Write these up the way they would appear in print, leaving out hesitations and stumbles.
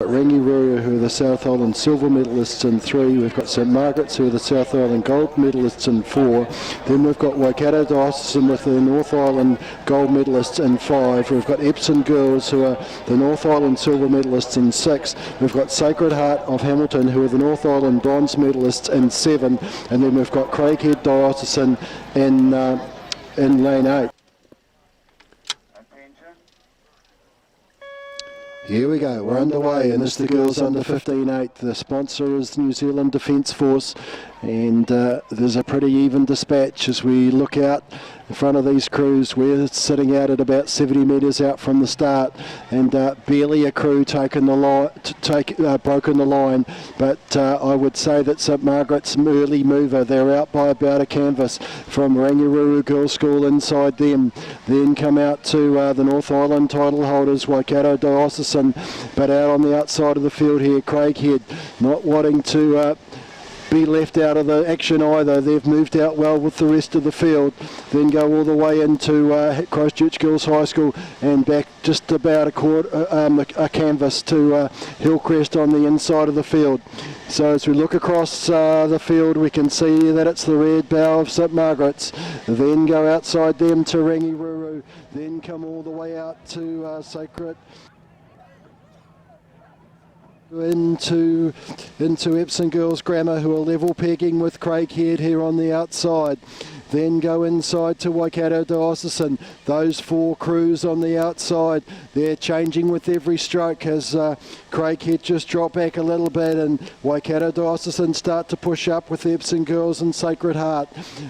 Rangiruru, who are the South Island silver medalists, in 3. We've got St Margaret's, who are the South Island gold medalists, in 4. Then we've got Waikato Diocesan with the North Island gold medalists, in 5. We've got Epsom Girls, who are the North Island silver medalists, in 6. We've got Sacred Heart of Hamilton, who are the North Island bronze medalists, in 7. And then we've got Craighead Diocesan in lane 8. Here we go, we're underway, and it's the girls under 15-8. The sponsor is New Zealand Defence Force, and there's a pretty even dispatch as we look out in front of these crews. We're sitting out at about 70 metres out from the start, and barely a crew taken the line, broken the line. But I would say that St Margaret's an early mover. They're out by about a canvas from Rangiruru Girls' School inside them. Then come out to the North Island title holders, Waikato Diocesan, but out on the outside of the field here, Craighead, not wanting to be left out of the action either. They've moved out well with the rest of the field, then go all the way into Christchurch Girls High School and back just about a canvas to Hillcrest on the inside of the field. So as we look across the field, we can see that it's the red bow of St Margaret's, then go outside them to Rangiruru, then come all the way out to Sacred, into Epsom Girls Grammar, who are level pegging with Craighead here on the outside. Then go inside to Waikato Diocesan. Those 4 crews on the outside, they're changing with every stroke as Craighead just drop back a little bit and Waikato Diocesan start to push up with Epsom Girls and Sacred Heart.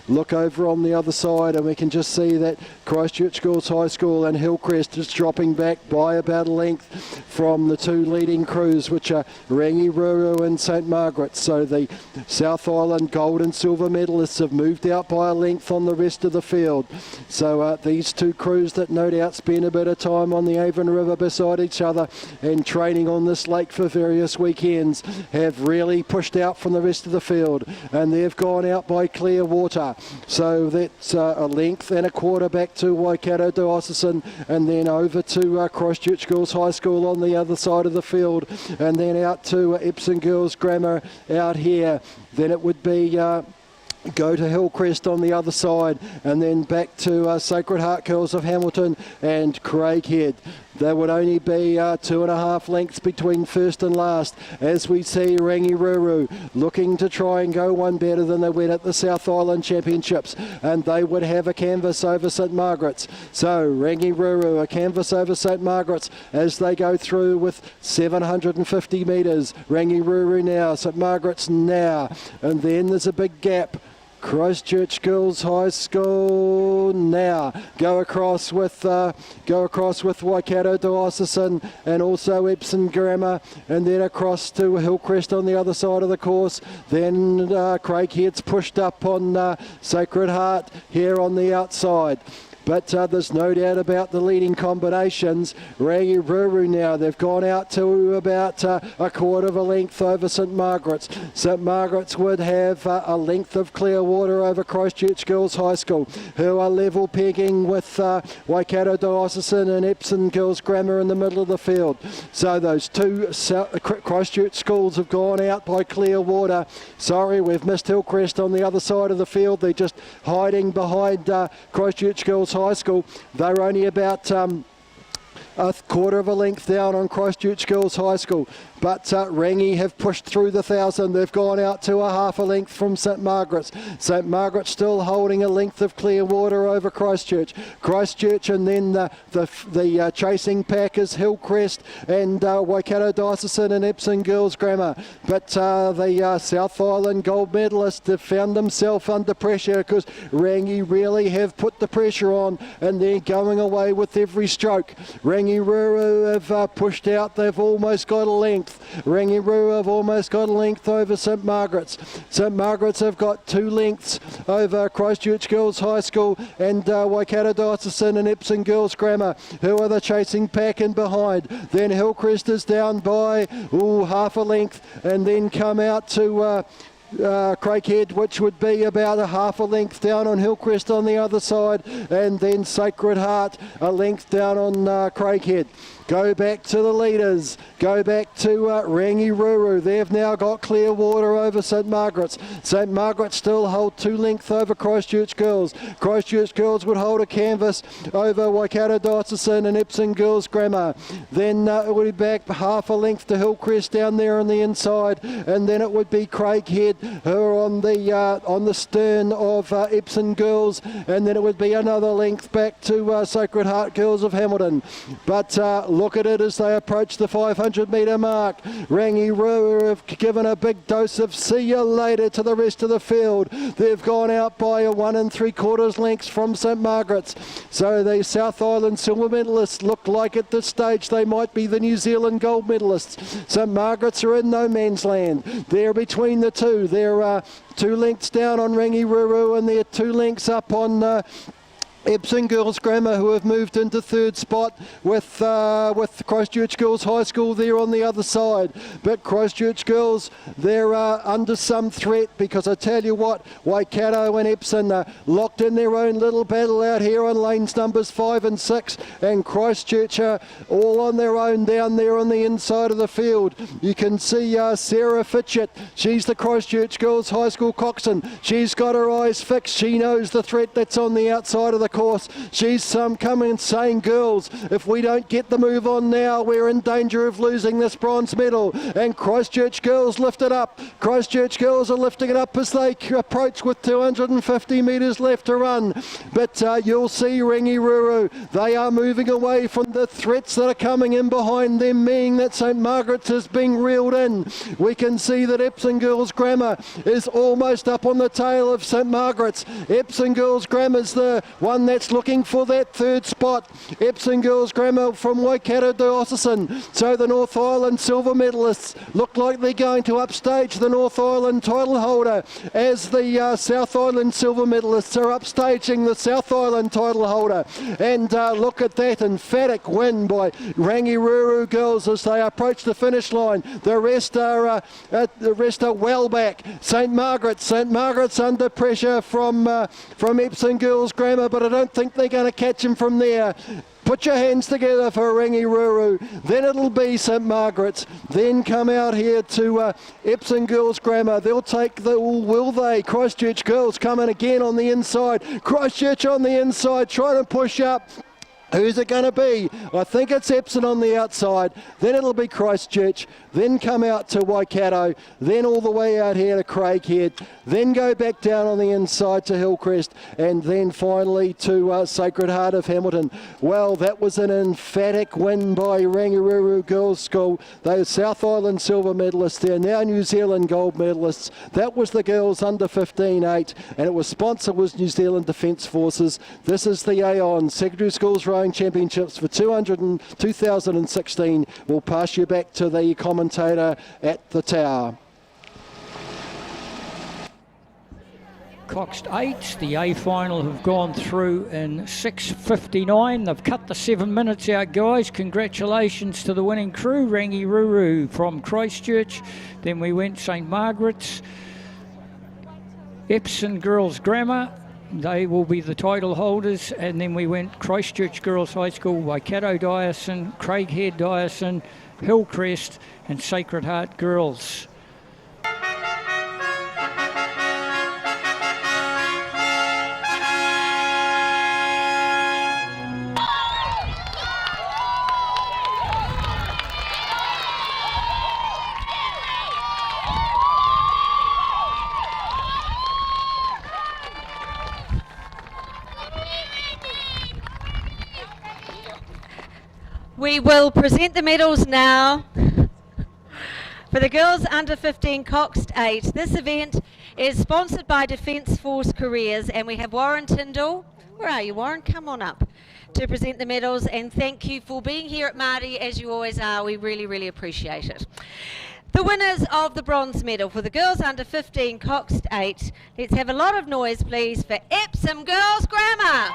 Look over on the other side and we can just see that Christchurch Girls High School and Hillcrest is dropping back by about a length from the 2 leading crews, which are Rangiruru and St Margaret's. So the South Island gold and silver medalists have moved out by a length on the rest of the field. So these 2 crews that no doubt spend a bit of time on the Avon River beside each other and training on this lake for various weekends have really pushed out from the rest of the field, and they've gone out by clear water. So that's a length and a quarter back to Waikato Diocesan, and then over to Christchurch Girls High School on the other side of the field, and then out to Epsom Girls Grammar out here. Then it would be go to Hillcrest on the other side, and then back to Sacred Heart Girls of Hamilton and Craighead. There would only be 2.5 lengths between first and last, as we see Rangiruru looking to try and go one better than they went at the South Island Championships, and they would have a canvas over St Margaret's. So Rangiruru, a canvas over St Margaret's as they go through with 750 metres. Rangiruru now, St Margaret's now, and then there's a big gap. Christchurch Girls High School now go across with Waikato Diocesan and also Epsom Grammar, and then across to Hillcrest on the other side of the course. Then Craighead's pushed up on Sacred Heart here on the outside. But there's no doubt about the leading combinations. Rangiruru now, they've gone out to about a quarter of a length over St Margaret's. St Margaret's would have a length of clear water over Christchurch Girls High School, who are level pegging with Waikato Diocesan and Epsom Girls Grammar in the middle of the field. So those 2 Christchurch schools have gone out by clear water. Sorry, we've missed Hillcrest on the other side of the field. They're just hiding behind Christchurch Girls High School. They're only about a quarter of a length down on Christchurch Girls High School. But Rangi have pushed through the 1,000. They've gone out to a half a length from St Margaret's. St Margaret's still holding a length of clear water over Christchurch. Christchurch, and then the chasing pack is Hillcrest and Waikato Diocesan and Epsom Girls Grammar. But the South Island gold medalists have found themselves under pressure because Rangi really have put the pressure on, and they're going away with every stroke. Rangiruru have pushed out. They've almost got a length. Rangiruru have almost got a length over St Margaret's. St Margaret's have got 2 lengths over Christchurch Girls High School and Waikato Diocesan and Epsom Girls Grammar, who are the chasing pack in behind. Then Hillcrest is down by half a length, and then come out to Craighead, which would be about a half a length down on Hillcrest on the other side, and then Sacred Heart a length down on Craighead. Go back to the leaders. Go back to Rangiruru. They've now got clear water over St Margaret's. St Margaret's still hold 2 lengths over Christchurch Girls. Christchurch Girls would hold a canvas over Waikato Diocesan and Epsom Girls Grammar. Then it would be back half a length to Hillcrest down there on the inside, and then it would be Craighead who are on the stern of Epsom Girls, and then it would be another length back to Sacred Heart Girls of Hamilton. But look at it as they approach the 500 metre mark. Rangiruru have given a big dose of see you later to the rest of the field. They've gone out by a 1 3/4 lengths from St Margaret's. So the South Island silver medalists look like at this stage they might be the New Zealand gold medalists. St Margaret's are in no man's land. They're between the two. They're 2 lengths down on Rangiruru, and they're 2 lengths up on Epsom Girls Grammar, who have moved into 3rd spot with Christchurch Girls High School there on the other side. But Christchurch Girls, they're under some threat, because I tell you what, Waikato and Epsom are locked in their own little battle out here on lanes numbers 5 and 6, and Christchurch are all on their own down there on the inside of the field. You can see Sarah Fitchett. She's the Christchurch Girls High School coxswain. She's got her eyes fixed. She knows the threat that's on the outside of the course. She's coming saying, girls, if we don't get the move on now, we're in danger of losing this bronze medal. And Christchurch Girls lift it up. Christchurch Girls are lifting it up as they approach with 250 metres left to run. But you'll see Rangiruru, they are moving away from the threats that are coming in behind them, meaning that St Margaret's is being reeled in. We can see that Epsom Girls Grammar is almost up on the tail of St Margaret's. Epsom Girls Grammar's the one that's looking for that 3rd spot. Epsom Girls Grammar from Waikato Diocesan. So the North Island silver medalists look like they're going to upstage the North Island title holder, as the South Island silver medalists are upstaging the South Island title holder. And look at that emphatic win by Rangiruru Girls as they approach the finish line. The rest are well back. St Margaret's under pressure from Epsom Girls Grammar, but I don't think they're going to catch him from there. Put your hands together for Rangiruru. Then it'll be St Margaret's. Then come out here to Epsom Girls Grammar. They'll take the, will they? Christchurch Girls coming again on the inside. Christchurch on the inside, trying to push up. Who's it going to be? I think it's Epsom on the outside. Then it'll be Christchurch. Then come out to Waikato. Then all the way out here to Craighead. Then go back down on the inside to Hillcrest. And then finally to Sacred Heart of Hamilton. Well, that was an emphatic win by Rangiruru Girls School. They are South Island silver medalists. They're now New Zealand gold medalists. That was the girls under 15-8. And it was sponsored was New Zealand Defence Forces. This is the Aon Secondary Schools Rowing Championships for 2016. We'll pass you back to the commentator at the tower. Coxed 8, the A final have gone through in 6:59. They've cut the 7 minutes out, guys. Congratulations to the winning crew, Rangiruru from Christchurch. Then we went St Margaret's, Epsom Girls Grammar. They will be the title holders. And then we went Christchurch Girls High School, Waikato Diocesan, Craighead Diocesan, Hillcrest and Sacred Heart Girls. We will present the medals now for the girls under 15 Coxed 8. This event is sponsored by Defence Force Careers, and we have Warren Tyndall. Where are you, Warren? Come on up to present the medals, and thank you for being here at Māori as you always are. We really, really appreciate it. The winners of the bronze medal for the girls under 15 Coxed 8. Let's have a lot of noise, please, for Epsom Girls Grammar.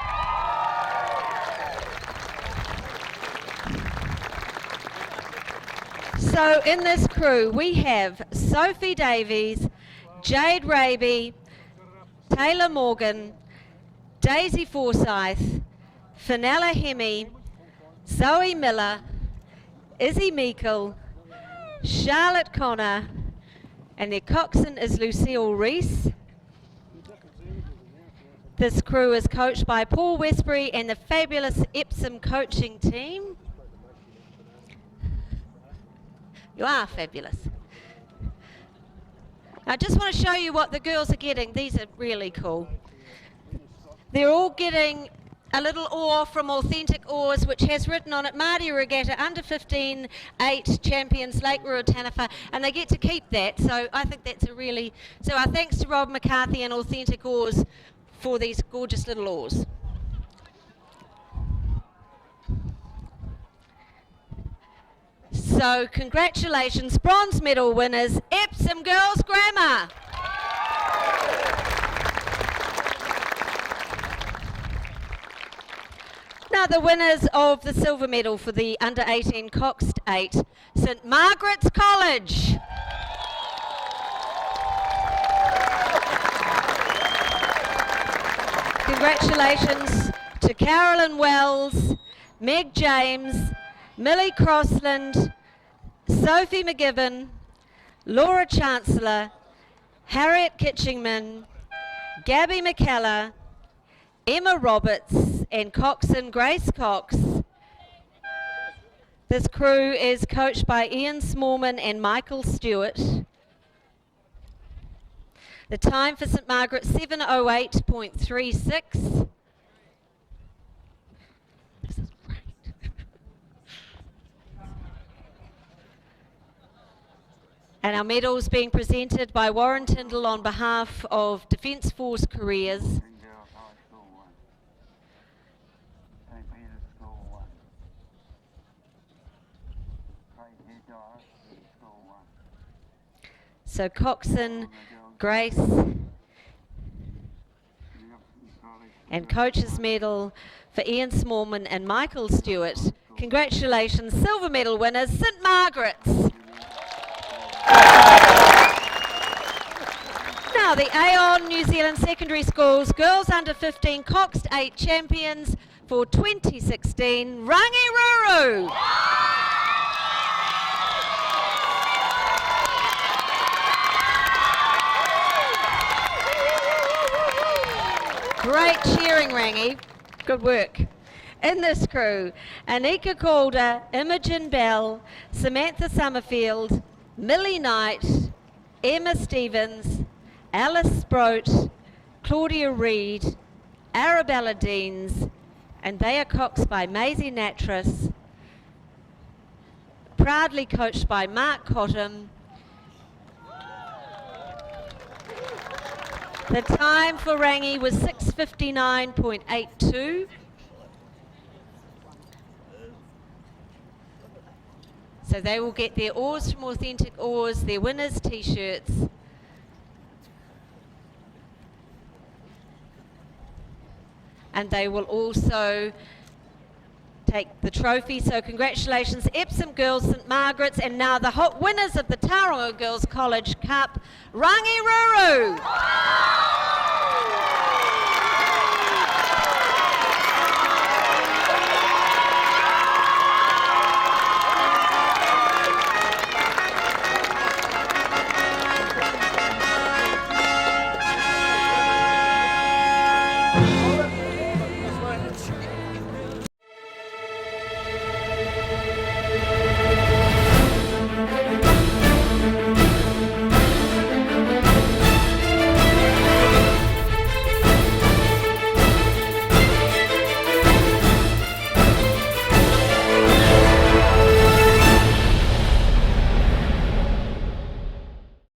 So in this crew we have Sophie Davies, Jade Raby, Taylor Morgan, Daisy Forsyth, Fenella Hemi, Zoe Miller, Izzy Meikle, Charlotte Connor, and their coxswain is Lucille Reese. This crew is coached by Paul Westbury and the fabulous Epsom coaching team. You are fabulous. I just want to show you what the girls are getting. These are really cool. They're all getting a little oar from Authentic Oars, which has written on it Māori Regatta Under 15 8 Champions Lake Ruataniwha, and they get to keep that. So I think that's a really, so our thanks to Rob McCarthy and Authentic Oars for these gorgeous little oars. So congratulations, bronze medal winners, Epsom Girls Grammar. Now the winners of the silver medal for the under 18 Coxed 8, St Margaret's College. Congratulations to Carolyn Wells, Meg James, Millie Crossland, Sophie McGibbon, Laura Chancellor, Harriet Kitchingman, Gabby McKellar, Emma Roberts, and coxswain Grace Cox. This crew is coached by Ian Smallman and Michael Stewart. The time for St Margaret, 7:08.36. This is great. And our medals being presented by Warren Tyndall on behalf of Defence Force Careers. So coxswain Grace and coach's medal for Ian Smallman and Michael Stewart. Congratulations, silver medal winners, St Margaret's. Now the Aon New Zealand Secondary Schools Girls Under 15 Coxed 8 champions for 2016, Rangiruru. Great cheering, Rangi. Good work. In this crew, Anika Calder, Imogen Bell, Samantha Summerfield, Millie Knight, Emma Stevens, Alice Sproat, Claudia Reid, Arabella Deans, and they are coxed by Maisie Natras, proudly coached by Mark Cottam. The time for Rangi was 6:59.82. So they will get their oars from Authentic Oars, their winners' t-shirts. And they will also take the trophy. So congratulations, Epsom Girls, St Margaret's, and now the hot winners of the Tauranga Girls College Cup, Rangiruru.